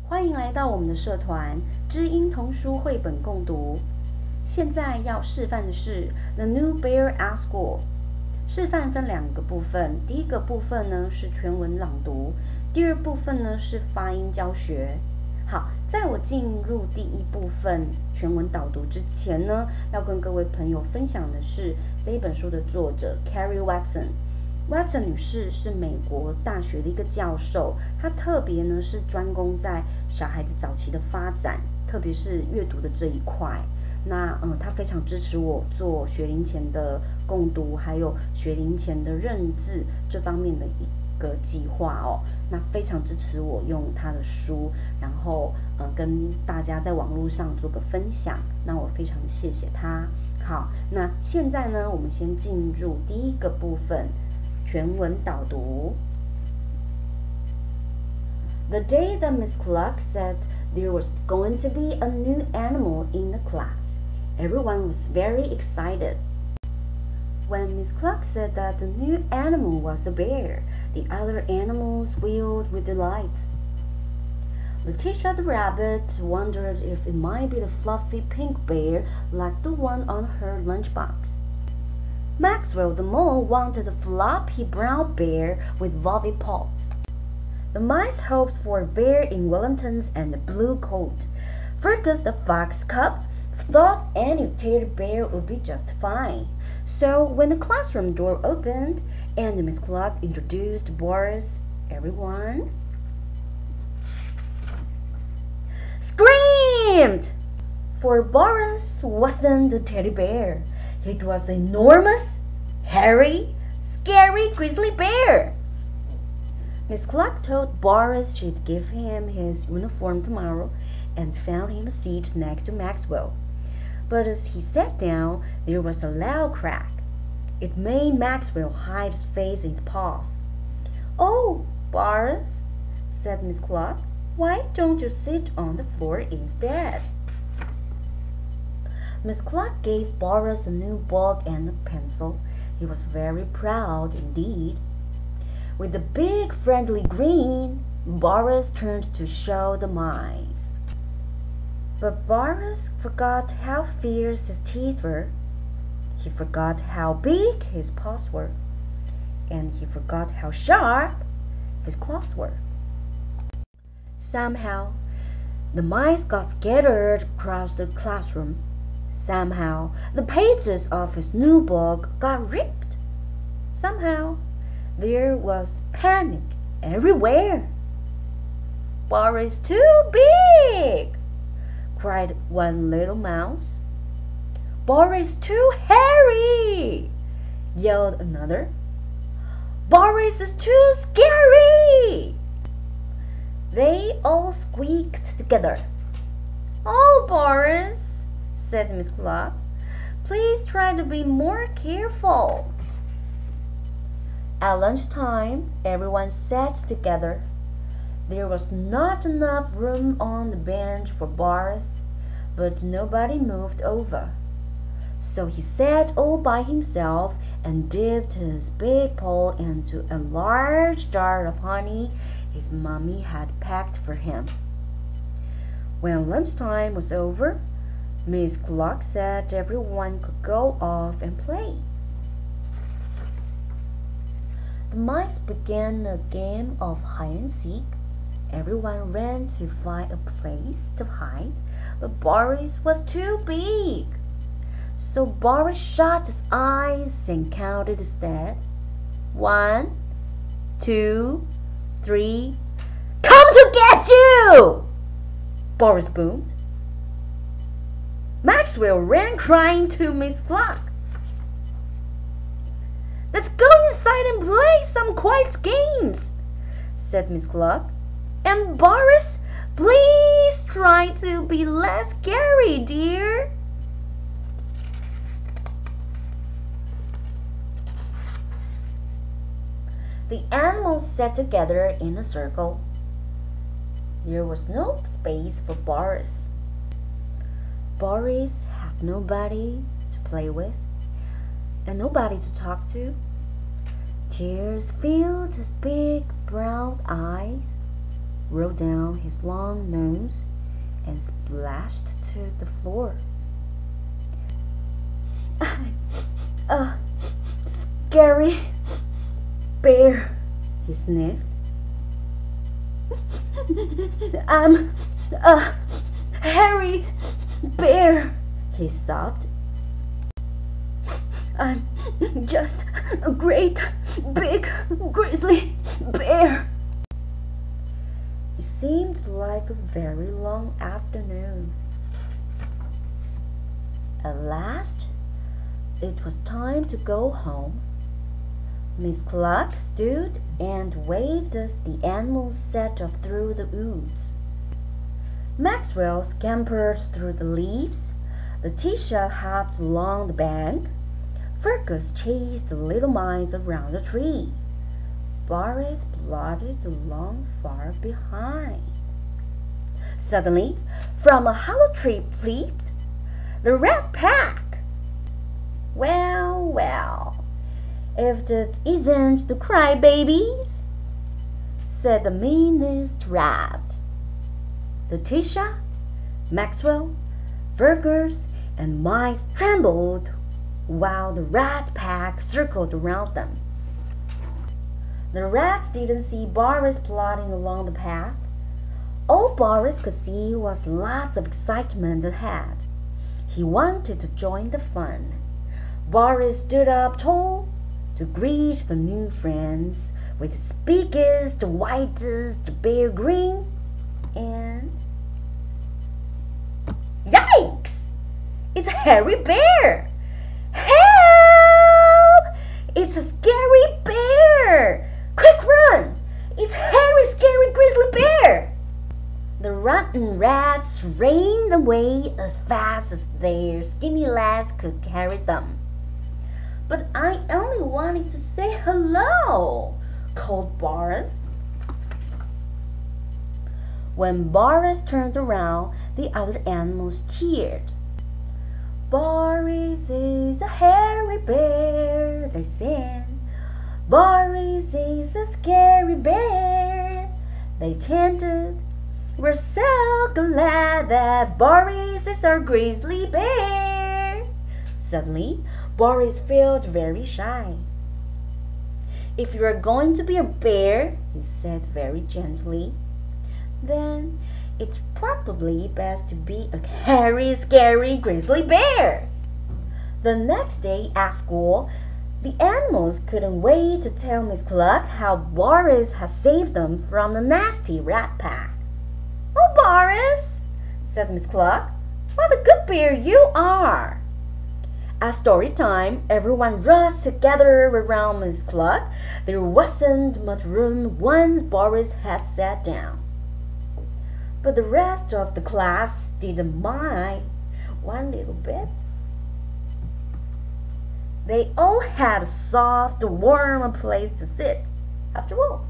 欢迎来到我们的社团知音童书绘本共读。现在要示范的是 The New Bear at School。示范分两个部分，第一个部分呢是全文朗读，第二部分呢是发音教学。好，在我进入第一部分全文导读之前呢，要跟各位朋友分享的是这一本书的作者 Carrie Watson。Watson 女士是美国大学的一个教授，她特别呢是专攻在小孩子早期的发展，特别是阅读的这一块。那她非常支持我做学龄前的共读，还有学龄前的认字这方面的一个计划哦。那非常支持我用她的书，然后跟大家在网络上做个分享。那我非常谢谢她。好，那现在呢，我们先进入第一个部分。全文导读。The day that Miss Clark said there was going to be a new animal in the class, everyone was very excited. When Miss Clark said that the new animal was a bear, the other animals squealed with delight. Letitia the rabbit wondered if it might be the fluffy pink bear like the one on her lunchbox.Maxwell the mole wanted a floppy brown bear with fluffy paws. The mice hoped for a bear in Wellingtons and a blue coat. Fergus the fox cub thought any teddy bear would be just fine. So when the classroom door opened and Miss Clark introduced Boris, everyone screamed! For Boris wasn't a teddy bear.It was an enormous, hairy, scary grizzly bear. Miss Clark told Boris she'd give him his uniform tomorrow and found him a seat next to Maxwell. But as he sat down, there was a loud crack. It made Maxwell hide his face in his paws. "Oh, Boris," said Miss Clark, "why don't you sit on the floor instead?"Miss Clark gave Boris a new book and a pencil. He was very proud indeed. With a big friendly grin, Boris turned to show the mice. But Boris forgot how fierce his teeth were. He forgot how big his paws were. And he forgot how sharp his claws were. Somehow, the mice got scattered across the classroom.Somehow, the pages of his new book got ripped. Somehow, there was panic everywhere. "Boris is too big!" cried one little mouse. "Boris is too hairy!" yelled another. "Boris is too scary!" They all squeaked together. "Oh, Boris," said Miss Clark, "please try to be more careful." At lunchtime, everyone sat together. There was not enough room on the bench for Boris, but nobody moved over. So he sat all by himself and dipped his big paw into a large jar of honey his mommy had packed for him. When lunchtime was over,Miss Clark said everyone could go off and play. The mice began a game of hide and seek. Everyone ran to find a place to hide, but Boris was too big. So Boris shut his eyes and counted instead. 1, 2, 3. "Come to get you!" Boris boomed.Maxwell ran crying to Miss Clark. "Let's go inside and play some quiet games," said Miss Clark. "And Boris, please try to be less scary, dear." The animals sat together in a circle. There was no space for Boris.Boris had nobody to play with and nobody to talk to. Tears filled his big brown eyes. rolled down his long nose and splashed to the floor. "I'm a scary bear," he sniffed. "I'm a hairy bear," he sobbed. "I'm just a great big grizzly bear." It seemed like a very long afternoon. At last, it was time to go home. Miss Clark stood and waved as the animals set off through the woods. Maxwell scampered through the leaves. Letitia hopped along the bank. Fergus chased the little mice around the tree. Boris plodded along far behind. Suddenly, from a hollow tree peeped the Rat Pack. "Well, well, if that isn't the crybabies," said the meanest rat. Letitia, Maxwell, Fergus, and mice trembled while the Rat Pack circled around them. The rats didn't see Boris plodding along the path. All Boris could see was lots of excitement ahead. He wanted to join the fun. Boris stood up tall to greet the new friends with his biggest, whitest bear grin, and yikes! It's a hairy bear! Help! It's a scary bear! Quick run! It's hairy, scary grizzly bear! The rotten rats ran away as fast as their skinny legs could carry them. "But I only wanted to say hello," called Boris. When Boris turned around, the other animals cheered. "Boris is a hairy bear," they sang. "Boris is a scary bear," they chanted. "We're so glad that Boris is our grizzly bear." Suddenly, Boris felt very shy. "If you are going to be a bear," he said very gently, "then it's probably best to be a hairy, scary grizzly bear." The next day at school, the animals couldn't wait to tell Miss Clark how Boris had saved them from the nasty rat pack. "Oh, Boris," said Miss Clark, "what a good bear you are." At story time, everyone rushed together around Miss Clark. There wasn't much room once Boris had sat down. But the rest of the class didn't mind one little bit. They all had a soft, warm place to sit, after all.